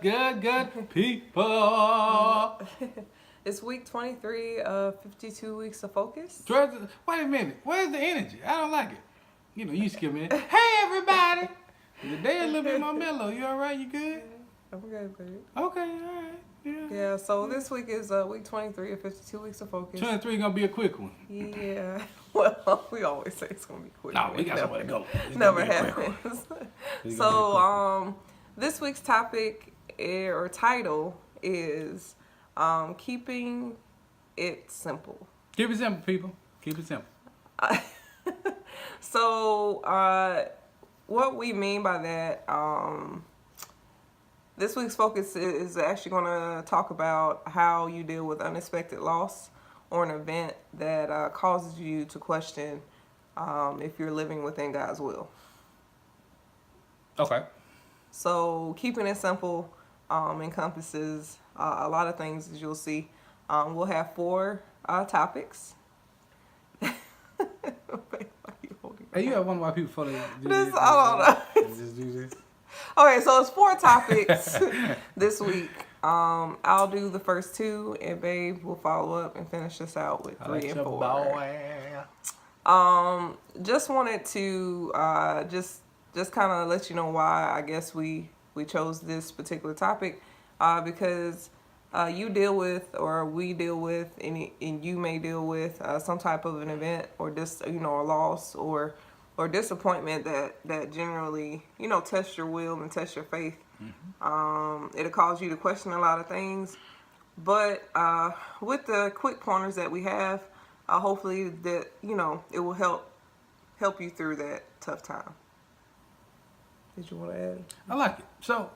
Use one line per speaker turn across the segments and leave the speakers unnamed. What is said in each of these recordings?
good people?
It's week 23 of 52 weeks of focus.
Wait a minute. Where's the energy? I don't like it. You know, you skip in. Hey, everybody. The day a little bit more mellow. You all right? You good?
I'm good, babe.
Okay, all right.
Yeah, so this week is week 23 of 52 weeks of focus.
23 gonna be a quick one.
Yeah. Well, we always say it's going to be quick.
No, we got somewhere to go.
Never happens. So, this week's topic or title is keeping it simple.
Keep it simple, people. Keep it simple.
So, what we mean by that, this week's focus is actually going to talk about how you deal with unexpected loss or an event that causes you to question if you're living within God's will.
Okay.
So keeping it simple encompasses a lot of things, as you'll see. We'll have 4 topics.
Hey, you have one why people before they do
this? I don't know.
Just do this.
Okay, so it's 4 topics this week. I'll do the first 2, and Babe will follow up and finish this out with 3 and 4. Just wanted to just kind of let you know why I guess we chose this particular topic, because you deal with, or we deal with, and you may deal with some type of an event or just a loss or disappointment that generally test your will and test your faith. Mm-hmm. It'll cause you to question a lot of things, but with the quick pointers that we have, hopefully that it will help you through that tough time. Did you want to add?
I like it. So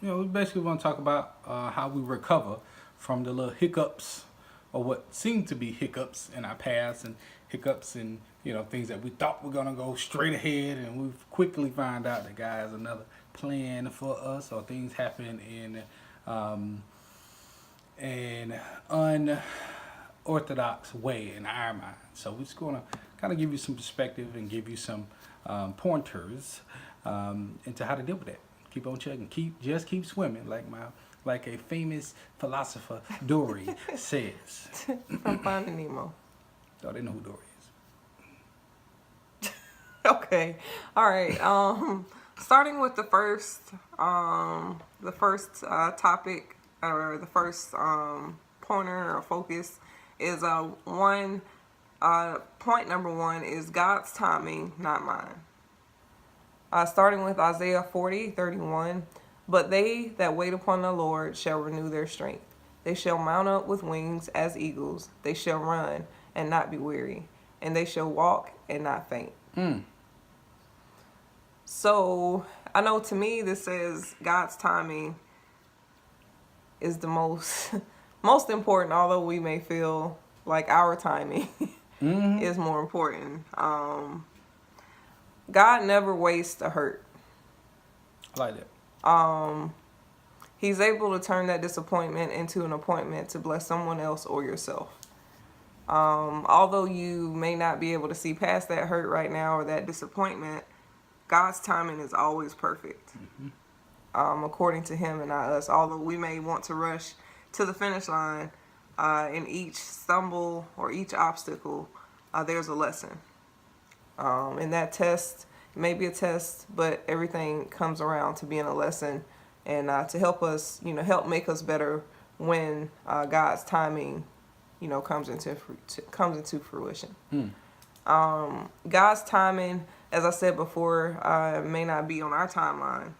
we basically want to talk about how we recover from the little hiccups, or what seem to be hiccups in our past, and hiccups in things that we thought were gonna go straight ahead, and we quickly find out that God has another plan for us, or things happen in an unorthodox way in our mind. So we're just gonna kind of give you some perspective and give you some pointers into how to deal with that. Keep on chugging. Keep swimming, like a famous philosopher Dory says.
From Finding Nemo.
Oh, they know who Dory is.
Okay. All right. Starting with the first topic, or the first pointer or focus is point number 1 is God's timing, not mine. Starting with Isaiah 40:31, but they that wait upon the Lord shall renew their strength. They shall mount up with wings as eagles. They shall run and not be weary, and they shall walk and not faint. So I know, to me, this says God's timing is the most important, although we may feel like our timing is more important. God never wastes a hurt.
I like that.
He's able to turn that disappointment into an appointment to bless someone else or yourself. Although you may not be able to see past that hurt right now or that disappointment, God's timing is always perfect, according to Him and not us. Although we may want to rush to the finish line, in each stumble or each obstacle, there's a lesson. And that test may be a test, but everything comes around to being a lesson, and to help us, help make us better when God's timing, comes into fruition. God's timing, as I said before, may not be on our timeline,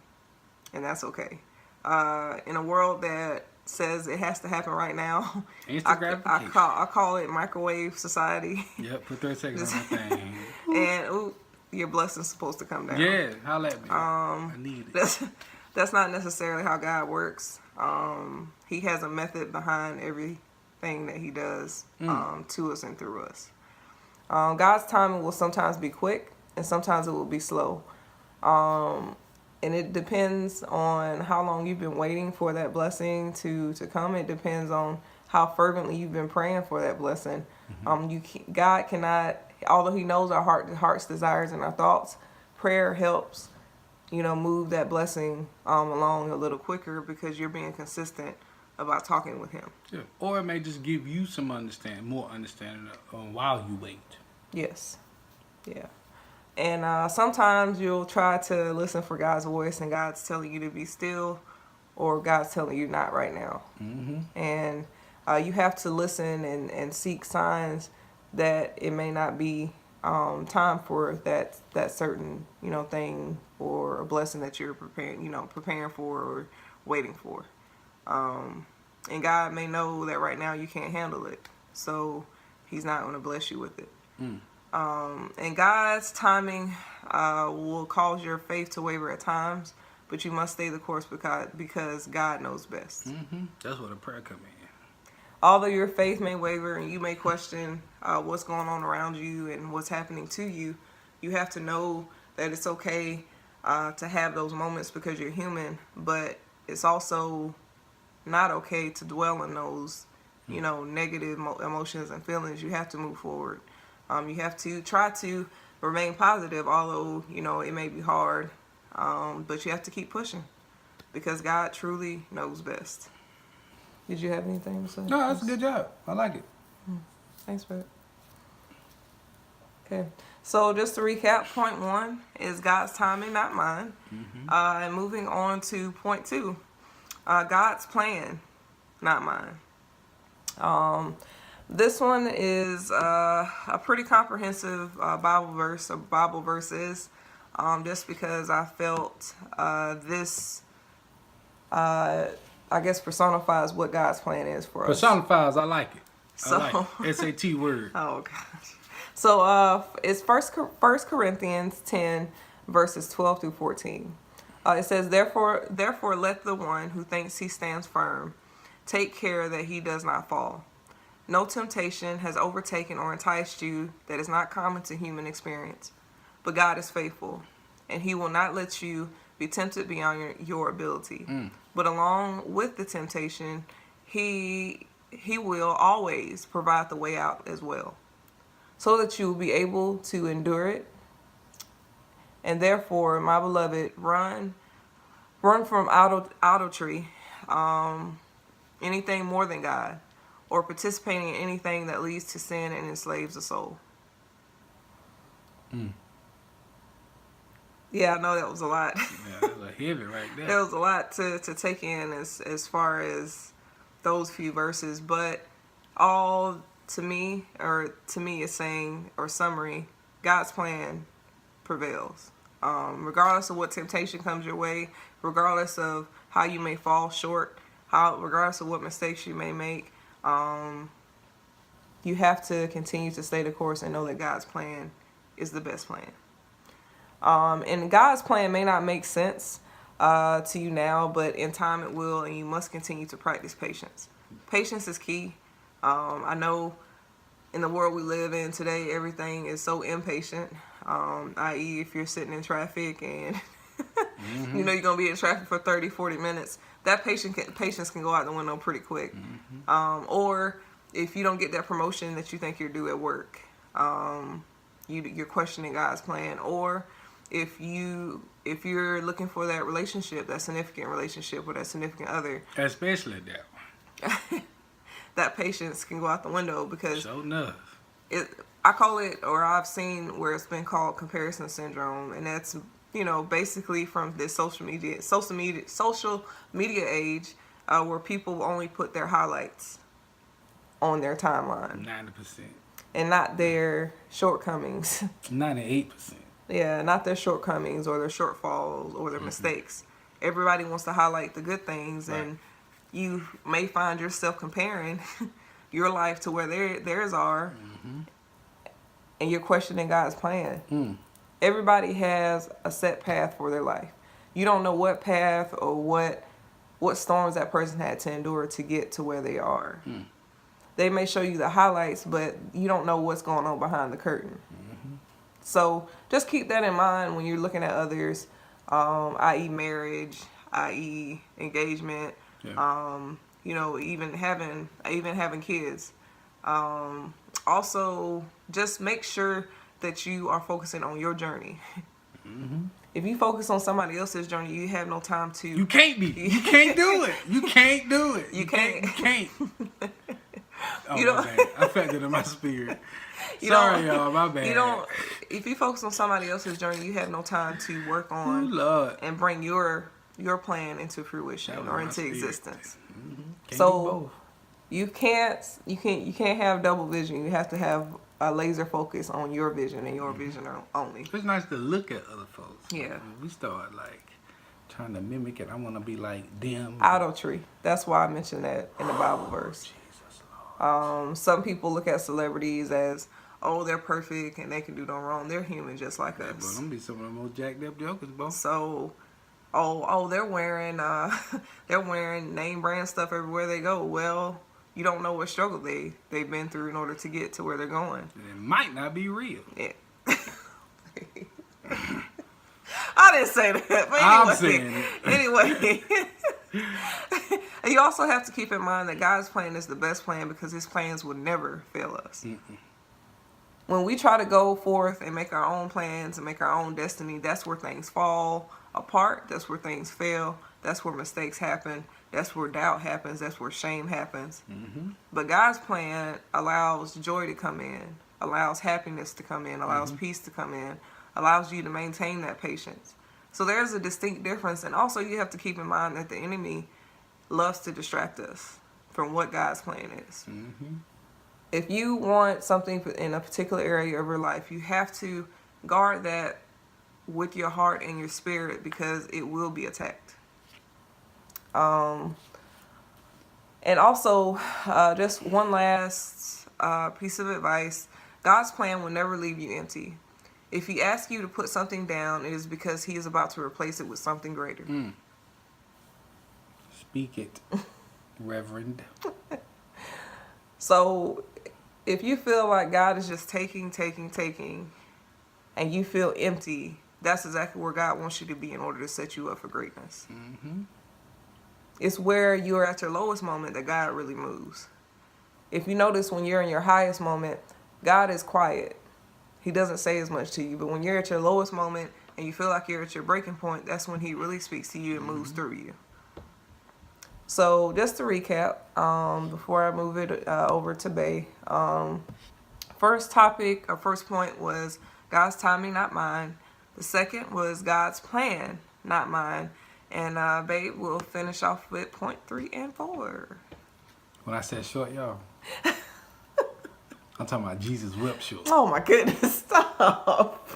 and that's okay. In a world that says it has to happen right now, I call it microwave society.
Yep, put 30 seconds on that thing.
And your blessing's supposed to come down.
Yeah, holla at me. I need it.
That's not necessarily how God works. He has a method behind everything that He does to us and through us. God's timing will sometimes be quick, and sometimes it will be slow. And it depends on how long you've been waiting for that blessing to come. It depends on how fervently you've been praying for that blessing. God cannot, although He knows our heart's desires and our thoughts, prayer helps move that blessing along a little quicker because you're being consistent about talking with him.
Yeah. Or it may just give you some more understanding while you wait.
Yes. Yeah. And sometimes you'll try to listen for God's voice and God's telling you to be still, or God's telling you not right now.
Mm-hmm.
And you have to listen and seek signs that it may not be time for that certain thing or a blessing that you're preparing for or waiting for. And God may know that right now you can't handle it, so He's not going to bless you with it. And God's timing will cause your faith to waver at times, but you must stay the course because God knows best.
Mm-hmm. That's where the prayer comes in.
Although your faith may waver and you may question what's going on around you and what's happening to you, you have to know that it's okay to have those moments because you're human, but it's also not okay to dwell in those, negative emotions and feelings. You have to move forward. You have to try to remain positive, although, it may be hard, but you have to keep pushing because God truly knows best. Did you have anything to say?
No, that's a good job. I like it.
Thanks, Brett. Okay, so just to recap, point 1 is God's timing, not mine.
Mm-hmm.
And moving on to point 2, God's plan, not mine. This one is a pretty comprehensive Bible verse, or Bible verses, just because I felt this, I guess, personifies what God's plan is for us.
Personifies, I like it.
So,
I like it. SAT word.
Oh, gosh. So it's First Corinthians 10, verses 12 through 14. It says, Therefore let the one who thinks he stands firm take care that he does not fall. No temptation has overtaken or enticed you that is not common to human experience. But God is faithful, and He will not let you be tempted beyond your ability. But along with the temptation, He will always provide the way out as well, so that you will be able to endure it. And therefore, my beloved, run from idolatry, anything more than God, or participating in anything that leads to sin and enslaves the soul. Yeah, I know that was a lot.
Yeah, that was heavy right there.
That was a lot to take in as far as those few verses, but all to me is saying, or summary, God's plan prevails. Regardless of what temptation comes your way, regardless of how you may fall short, regardless of what mistakes you may make, you have to continue to stay the course and know that God's plan is the best plan. And God's plan may not make sense to you now, but in time it will, and you must continue to practice patience. Patience is key. I know in the world we live in today, everything is so impatient, i.e. if you're sitting in traffic and you're going to be in traffic for 30, 40 minutes, that patience can go out the window pretty quick. Or if you don't get that promotion that you think you're due at work, you're questioning God's plan. Or if you're looking for that relationship, that significant relationship with that significant other,
especially that,
that patience can go out the window because
so enough.
I call it, or I've seen where it's been called comparison syndrome, and that's basically from this social media age, where people only put their highlights on their timeline,
90%,
and not their shortcomings.
98%.
Yeah, not their shortcomings or their shortfalls or their mistakes. Everybody wants to highlight the good things, right. And you may find yourself comparing your life to where theirs are, and you're questioning God's plan. Everybody has a set path for their life. You don't know what path or what storms that person had to endure to get to where they are. They may show you the highlights, but you don't know what's going on behind the curtain. So just keep that in mind when you're looking at others, i.e. marriage, i.e. engagement, even having kids. Also, just make sure that you are focusing on your journey. If you focus on somebody else's journey, you have no time to.
You can't be. You can't do it. You can't do it.
You can't.
You can't. Oh,
You
my
don't-
bad. I felt it in my spirit.
You
Sorry,
don't-
y'all. My bad.
You don't. If you focus on somebody else's journey, you have no time to work
Oh,
on
Lord.
and bring your plan into
That
fruition
was
or
my
into
spirit.
existence.
Can't
So-
do both.
You can't have double vision. You have to have a laser focus on your vision and your vision only.
It's nice to look at other folks.
Yeah.
When we start like trying to mimic it, I want to be like them.
Idolatry. That's why I mentioned that in the Bible verse.
Jesus Lord.
Some people look at celebrities as, oh, they're perfect and they can do no wrong. They're human just like
But
us.
them be some of the most jacked up jokers, bro.
So, they're wearing name brand stuff everywhere they go. Well, you don't know what struggle they've been through in order to get to where they're going.
And it might not be real.
Yeah. I didn't say that, but
I'm saying
anyway. And you also have to keep in mind that God's plan is the best plan because His plans will never fail us. When we try to go forth and make our own plans and make our own destiny, that's where things fall apart. That's where things fail. That's where mistakes happen. That's where doubt happens. That's where shame happens. But God's plan allows joy to come in, allows happiness to come in, allows peace to come in, allows you to maintain that patience. So there's a distinct difference. And also you have to keep in mind that the enemy loves to distract us from what God's plan is. If you want something in a particular area of your life, you have to guard that with your heart and your spirit because it will be attacked. And also, just one last piece of advice. God's plan will never leave you empty. If He asks you to put something down, it is because He is about to replace it with something greater.
Speak it, Reverend.
So if you feel like God is just taking, and you feel empty, that's exactly where God wants you to be in order to set you up for greatness. It's where you're at your lowest moment that God really moves. If you notice, when you're in your highest moment, God is quiet. He doesn't say as much to you. But when you're at your lowest moment and you feel like you're at your breaking point, that's when He really speaks to you and moves through you. So just to recap, before I move it over to Bay, first point was God's timing, not mine. The second was God's plan, not mine. And Babe will finish off with point 3 and 4.
When I said short, y'all, I'm talking about Jesus whip short.
Oh my goodness, stop.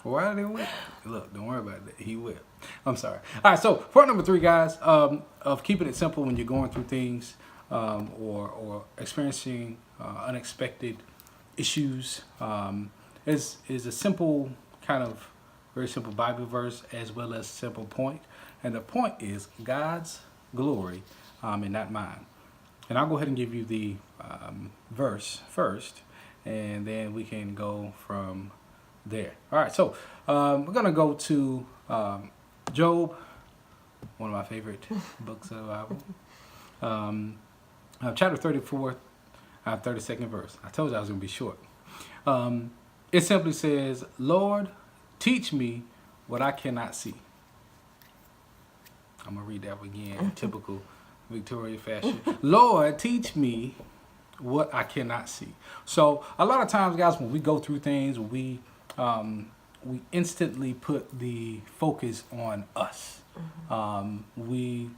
Why did he whip? Look, don't worry about that. He whipped. I'm sorry. All right, so point number 3, guys, of keeping it simple when you're going through things or experiencing unexpected issues is a simple very simple Bible verse as well as simple point. And the point is God's glory and not mine. And I'll go ahead and give you the verse first, and then we can go from there. All right, so we're going to go to Job, one of my favorite books of the Bible. Chapter 34, 32nd verse. I told you I was going to be short. It simply says, Lord, teach me what I cannot see. I'm going to read that again in typical Victoria fashion. Lord, teach me what I cannot see. So a lot of times, guys, when we go through things, we instantly put the focus on us. We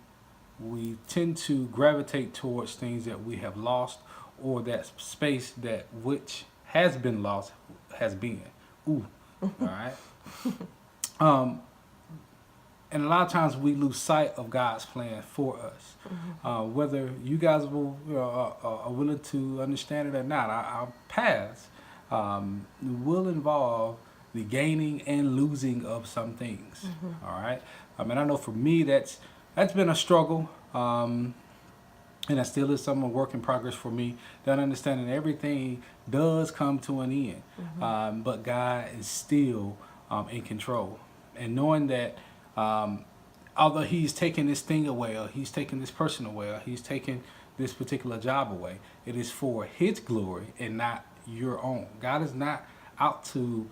tend to gravitate towards things that we have lost, or that space that which has been lost has been. Ooh, all right. And a lot of times we lose sight of God's plan for us. Whether you guys are willing to understand it or not, our paths will involve the gaining and losing of some things. All right. I mean, I know for me that's been a struggle, and that still is some work in progress for me. That understanding everything does come to an end, but God is still in control, and knowing that. Although He's taking this thing away, or He's taking this person away, or He's taking this particular job away, it is for His glory and not your own. God is not out to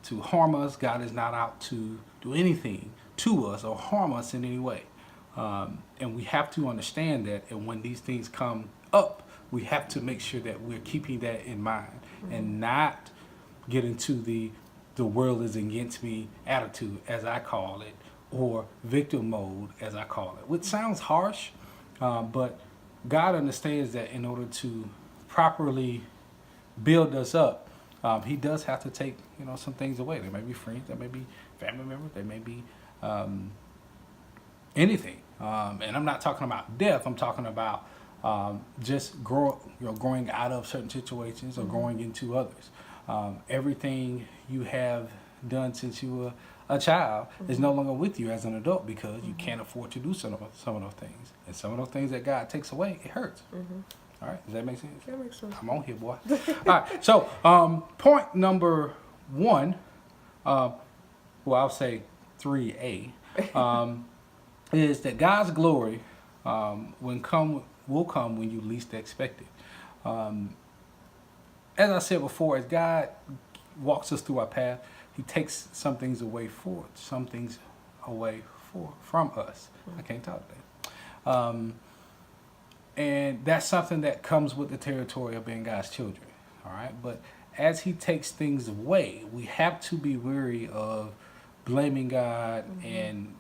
to harm us. God is not out to do anything to us or harm us in any way. And we have to understand that. And when these things come up, we have to make sure that we're keeping that in mind and not get into the world is against me attitude, as I call it, or victim mode, as I call it, which sounds harsh, but God understands that in order to properly build us up, he does have to take, some things away. There may be friends, there may be family members, there may be anything. And I'm not talking about death. I'm talking about just growing out of certain situations or growing into others. Everything you have done since you were a child is no longer with you as an adult because you can't afford to do some of those things. And some of those things that God takes away, it hurts. All right, does that make sense?
That makes sense.
I'm on here, boy. All right, so point number 1, well, I'll say 3A, is that God's glory will come when you least expect it. As I said before, as God walks us through our path, he takes some things away from us. I can't talk that. And that's something that comes with the territory of being God's children. All right. But as he takes things away, we have to be wary of blaming God and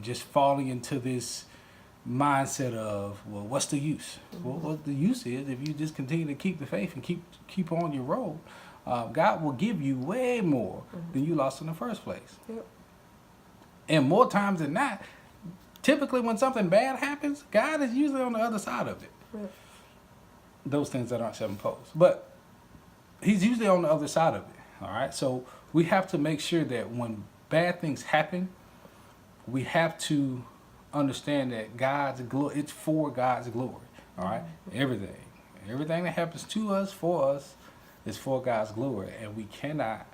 just falling into this mindset of, well, what's the use? Well, what the use is, if you just continue to keep the faith and keep on your road, God will give you way more than you lost in the first place.
Yep.
And more times than not, typically when something bad happens, God is usually on the other side of it.
Yep.
Those things that aren't self-imposed. But he's usually on the other side of it. All right. So we have to make sure that when bad things happen, we have to understand that it's for God's glory. All right. Everything that happens to us, for us, is for God's glory. And we cannot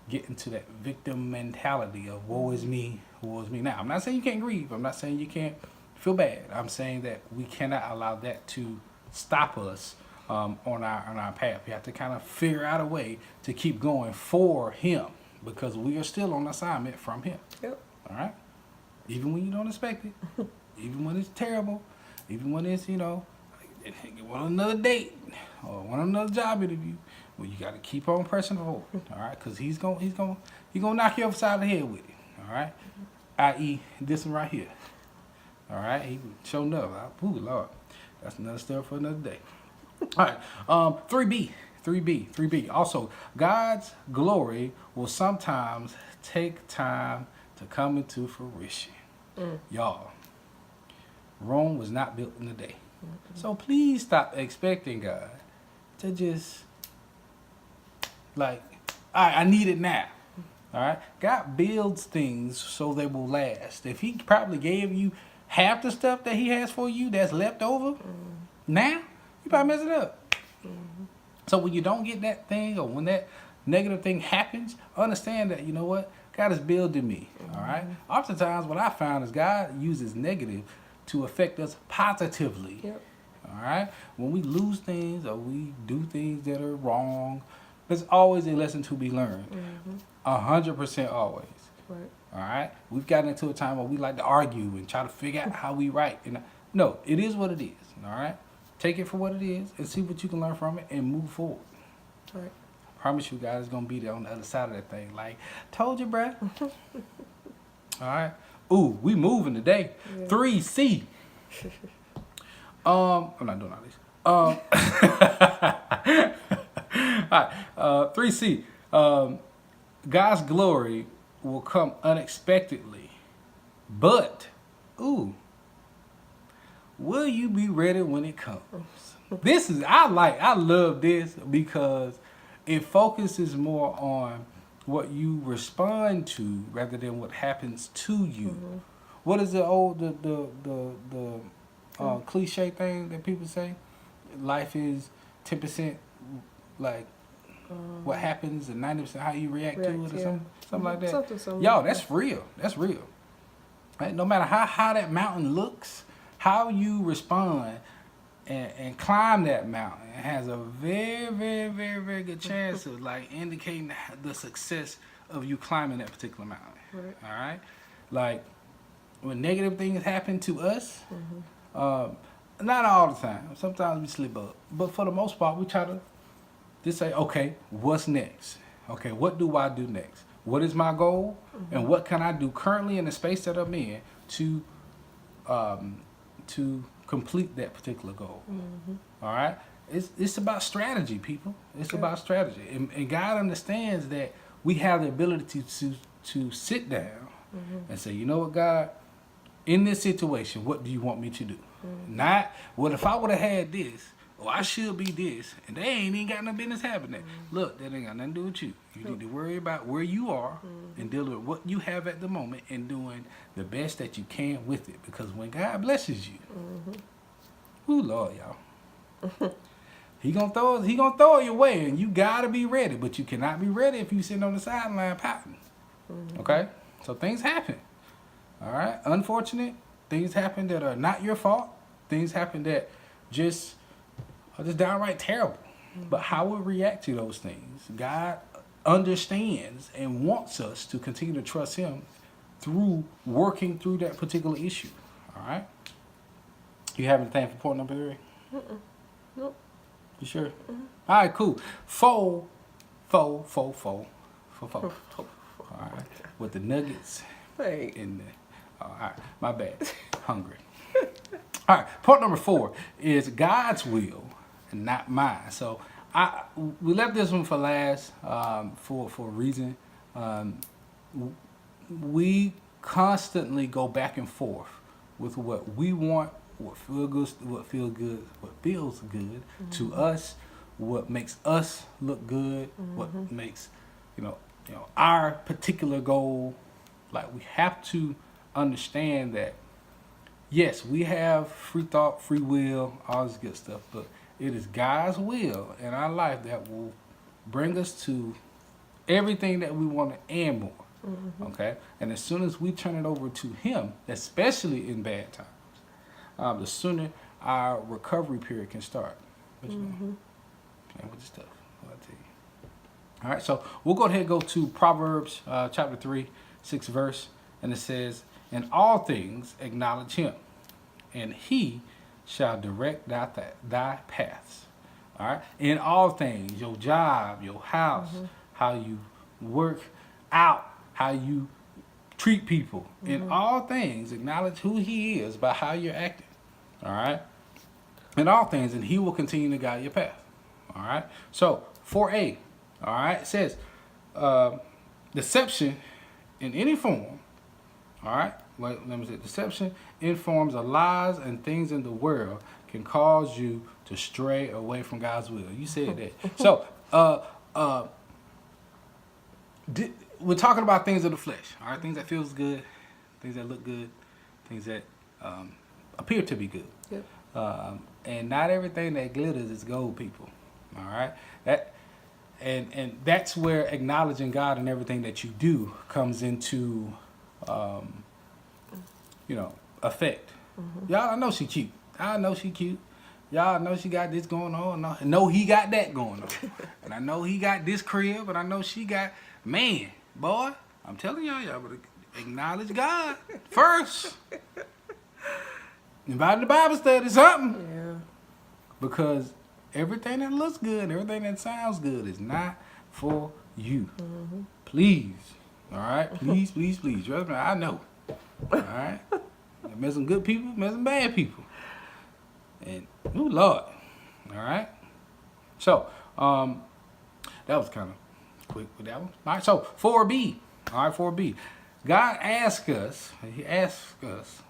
get into that victim mentality of woe is me. Now, I'm not saying you can't grieve. I'm not saying you can't feel bad. I'm saying that we cannot allow that to stop us on our path. We have to kind of figure out a way to keep going for him because we are still on assignment from him.
Yep.
All right? Even when you don't expect it, even when it's terrible, even when it's, want another date or want another job interview, well, you got to keep on pressing forward, all right? Because he's gonna knock you upside the head with it, all right? I.e., this one right here, all right? He showed up. Ooh, Lord, that's another story for another day. All right, 3B. Also, God's glory will sometimes take time to come into fruition. Y'all, Rome was not built in a day. So please stop expecting God to just I need it now. All right? God builds things so they will last. If he probably gave you half the stuff that he has for you that's left over, now you probably mess it up. So when you don't get that thing or when that negative thing happens, understand that, you know what? God is building me. All right? Oftentimes what I found is God uses negative to affect us positively.
Yep.
All right? When we lose things or we do things that are wrong, there's always a lesson to be learned. 100% always.
Right.
All right? We've gotten into a time where we like to argue and try to figure out how we right. And no, it is what it is. All right? Take it for what it is and see what you can learn from it and move forward.
Right.
I promise you God is going to be there on the other side of that thing. Like, told you, bruh. All right? Ooh, we moving today. Yeah. 3C. I'm not doing all this. All right, 3C. God's glory will come unexpectedly, but, will you be ready when it comes? I love this because it focuses more on what you respond to rather than what happens to you. What is the cliche thing that people say? Life is 10% what happens and 90% how you react to it or something like that. Y'all, that's real. That's real. Right? No matter how high that mountain looks, how you respond and climb that mountain has a very, very, very, very good chance of indicating the success of you climbing that particular mountain.
Right.
All right, like when negative things happen to us, not all the time. Sometimes we slip up, but for the most part, we try to just say, okay, what's next? Okay, what do I do next? What is my goal, and what can I do currently in the space that I'm in to complete that particular goal? All right, it's about strategy, people. It's about strategy, and God understands that we have the ability to sit down and say, you know what, God, in this situation, what do you want me to do? Not, well, if I would have had this, or I should be this, and they ain't even got no business having that. Look, that ain't got nothing to do with you. You need to worry about where you are and deal with what you have at the moment and doing the best that you can with it. Because when God blesses you, ooh, Lord, y'all, He gonna throw it your way, and you gotta be ready. But you cannot be ready if you sitting on the sideline pouting. Okay, so things happen. All right, unfortunate things happen that are not your fault. Things happen that just are just downright terrible. But how we react to those things, God understands and wants us to continue to trust Him through working through that particular issue. All right. You have anything for point number 3?
Nope.
You sure? All right, cool. Four. All right. With the nuggets
Wait.
in there. All right. My bad. Hungry. All right. Point number 4 is God's will and not mine. So we left this one for last for a reason. We constantly go back and forth with what we want, what feels good to us, what makes us look good, what makes you know our particular goal. Like, we have to understand that yes, we have free thought, free will, all this good stuff, but it is God's will in our life that will bring us to everything that we want and more. Okay? And as soon as we turn it over to Him, especially in bad times, the sooner our recovery period can start. What you know? Playing with the stuff. I'll tell you. All right, so we'll go ahead and go to Proverbs chapter 3, 6th verse, and it says, "In all things acknowledge Him, and He shall direct thy paths." All right? In all things, your job, your house, how you work out, how you treat people. In all things, acknowledge who He is by how you're acting. All right? In all things, and He will continue to guide your path. All right? So, 4a, all right, it says, deception in any form, all right? Let me say, deception in forms of lies and things in the world can cause you to stray away from God's will. You said that. So, we're talking about things of the flesh, all right? Things that feels good, things that look good, things that appear to be good.
Yep.
And not everything that glitters is gold, people. All right? And that's where acknowledging God in everything that you do comes into effect. Y'all, I know she cute. I know she cute. Y'all know she got this going on. I know he got that going on. And I know he got this crib, and I know she got, man, boy, I'm telling y'all better acknowledge God first. Invite the Bible study, something.
Yeah.
Because everything that looks good, everything that sounds good is not for you. Please. All right? Please. Trust me, I know. All right? I met some good people, met some bad people. And, ooh, Lord. All right? So, that was kind of quick with that one. All right, so 4B. All right, 4B. God asks us, He asks us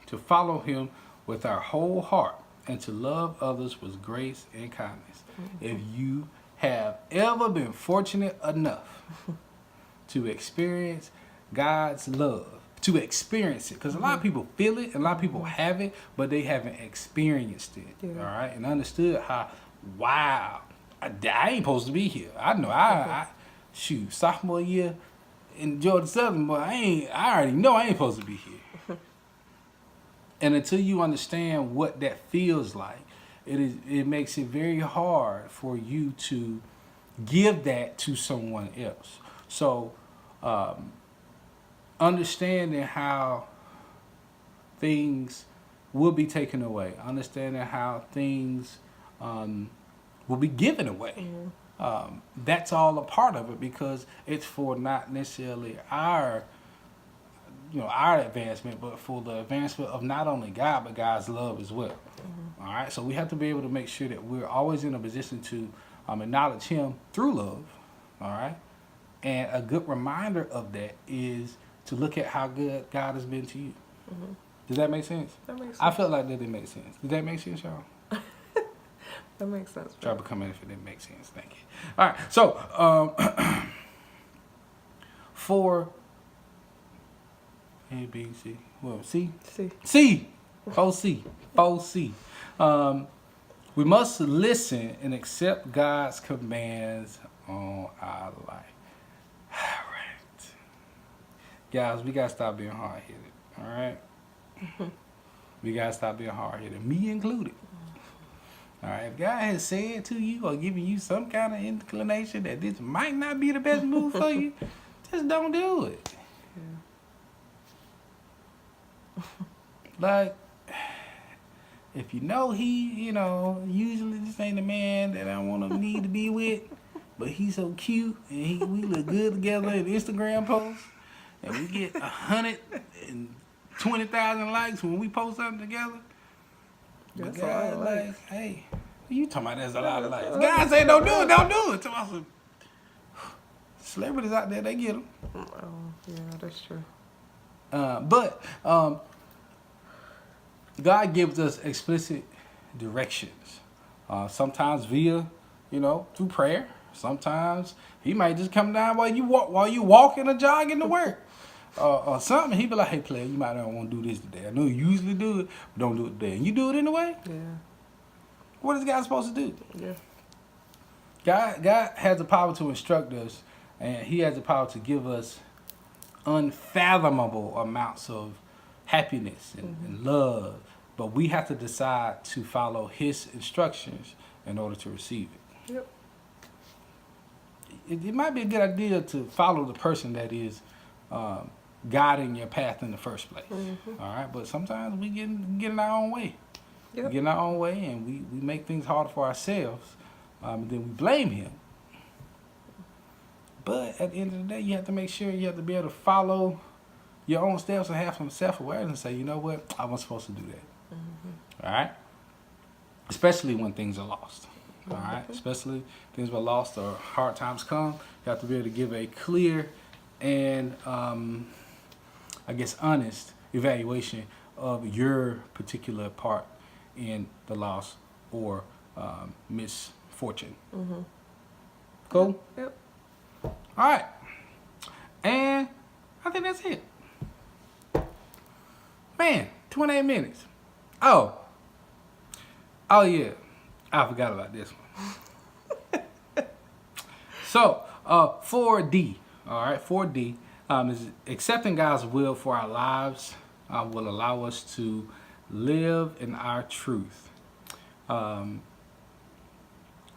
to follow Him with our whole heart and to love others with grace and kindness. If you have ever been fortunate enough to experience God's love, to experience it, because a lot of people feel it and a lot of people have it, but they haven't experienced it.
Yeah.
All right, and understood how, wow, I ain't supposed to be here. I know, I shoot, sophomore year in Georgia Southern, but I already know I ain't supposed to be here. And until you understand what that feels like, it makes it very hard for you to give that to someone else. So understanding how things will be taken away, understanding how things will be given away. That's all a part of it, because it's for not necessarily our advancement, but for the advancement of not only God, but God's love as well. All right, so we have to be able to make sure that we're always in a position to acknowledge Him through love. All right, and a good reminder of that is to look at how good God has been to you. Does that make sense?
That makes sense.
I felt like that didn't make sense. Did that make sense, y'all?
That makes sense.
Try to come in if it didn't make sense. Thank you. All right, so for A, B, C, well, C?
See.
4C. We must listen and accept God's commands on our life. All right. Guys, we got to stop being hard-headed, all right? We got to stop being hard-headed, me included. All right, if God has said to you or given you some kind of inclination that this might not be the best move for you, just don't do it.
Yeah.
Like, if you know he, usually this ain't the man that I need to be with, but he's so cute and we look good together in Instagram posts, and we get 120,000 likes when we post something together. But
That's a lot of
God,
likes.
hey, you talking about that's a lot of likes? God say don't do it. So I said, celebrities out there, they get them.
Oh, yeah, that's true.
But God gives us explicit directions. Sometimes via, through prayer. Sometimes He might just come down while you walking or jogging to work. Or something. He be like, hey, player, you might not want to do this today. I know you usually do it, but don't do it today. And you do it anyway?
Yeah.
What is God supposed to do?
Yeah.
God has the power to instruct us, and He has the power to give us unfathomable amounts of happiness and love. But we have to decide to follow His instructions in order to receive it.
Yep.
It might be a good idea to follow the person that is guiding your path in the first place. All right, but sometimes we get in our own way.
Yep.
We get in our own way, and we make things hard for ourselves, and then we blame Him. But at the end of the day, you have to make sure you have to be able to follow your own steps and have some self-awareness and say, you know what, I wasn't supposed to do that. All right? Especially when things are lost. All right? Especially things were lost or hard times come, you have to be able to give a clear and, honest evaluation of your particular part in the loss or misfortune. Cool?
Yep.
All right. And I think that's it. Man, 28 minutes. Oh, yeah. I forgot about this one. So, 4D. All right, 4D is accepting God's will for our lives will allow us to live in our truth.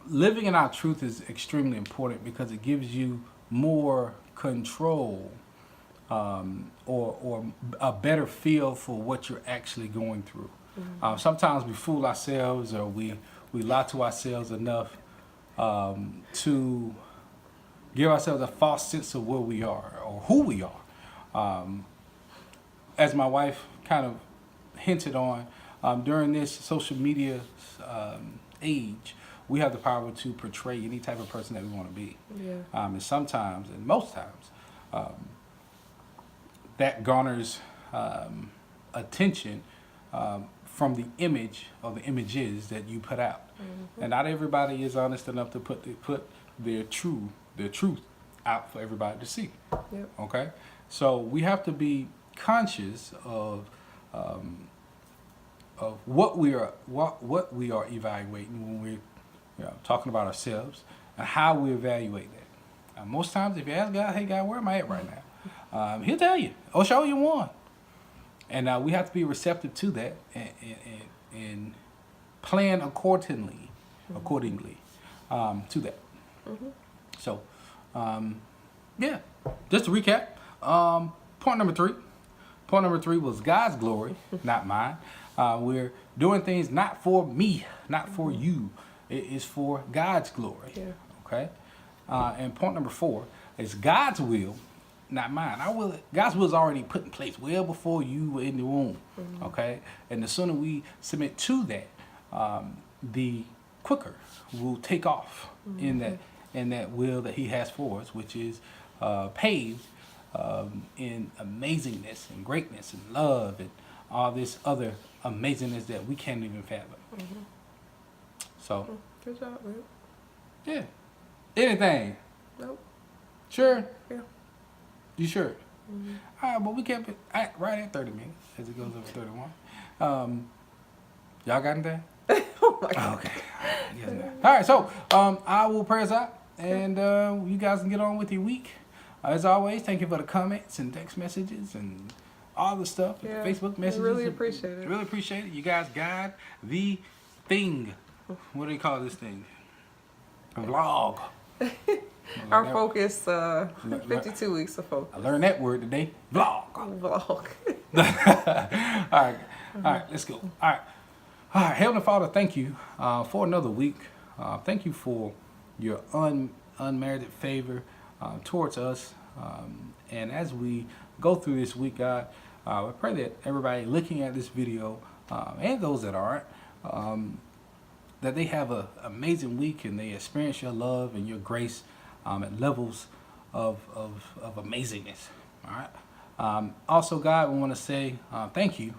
Living in our truth is extremely important because it gives you more control or a better feel for what you're actually going through. Sometimes we fool ourselves or we lie to ourselves enough to give ourselves a false sense of where we are or who we are. As my wife kind of hinted on, during this social media age, we have the power to portray any type of person that we want to be.
Yeah.
And sometimes, and most times, that garners attention from the image or the images that you put out. And not everybody is honest enough to put their truth out for everybody to see.
Yep.
Okay? So we have to be conscious of what we are evaluating when we're talking about ourselves and how we evaluate that. Most times, if you ask God, "Hey God, where am I at right now?" He'll tell you or show you one. And we have to be receptive to that and plan accordingly to that. So yeah, just to recap, point number three. Point number three was God's glory, not mine. We're doing things not for me, not for you. It is for God's glory.
Yeah.
Okay. And point number four is God's will, not mine. God's will is already put in place well before you were in the womb. Okay. And the sooner we submit to that, the quicker we'll take off in that will that He has for us, which is paved in amazingness and greatness and love and all this other amazingness that we can't even fathom. So,
Good job, man.
yeah. Anything?
Nope.
Sure?
Yeah.
You sure? All right, but we kept it right at 30 minutes as it goes over 31. Y'all got anything?
Oh my God.
Okay. Yes, ma'am. All right, so I will pray us out, and you guys can get on with your week. As always, thank you for the comments and text messages and all the stuff,
Yeah,
Facebook messages.
really appreciate it.
Really appreciate it. You guys got the thing. What do you call this thing? A vlog.
Our focus, 52 weeks of focus.
I learned that word today. Vlog.
Vlog.
All right, let's go. All right, Heavenly Father, thank you for another week. Thank you for your unmerited favor towards us. And as we go through this week, God, I pray that everybody looking at this video and those that aren't, that they have an amazing week and they experience your love and your grace at levels of amazingness. All right. Also, God, we want to say thank you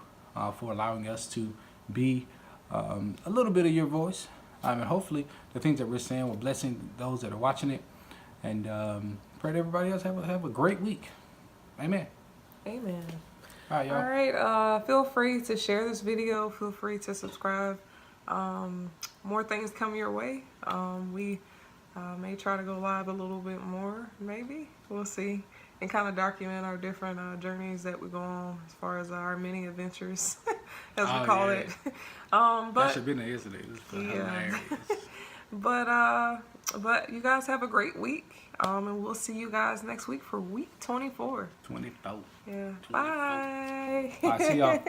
for allowing us to be a little bit of your voice. And hopefully the things that we're saying will blessing those that are watching it. And pray that everybody else have a great week. Amen.
Amen.
All right, y'all.
All right. Feel free to share this video. Feel free to subscribe. More things come your way. We may try to go live a little bit more, maybe. We'll see. And kind of document our different journeys that we go on as far as our mini adventures, as we call it. But
That should have been there yesterday. This is hilarious.
But you guys have a great week. And we'll see you guys next week for week 24.
24.
Yeah.
24.
Bye.
All right, see y'all.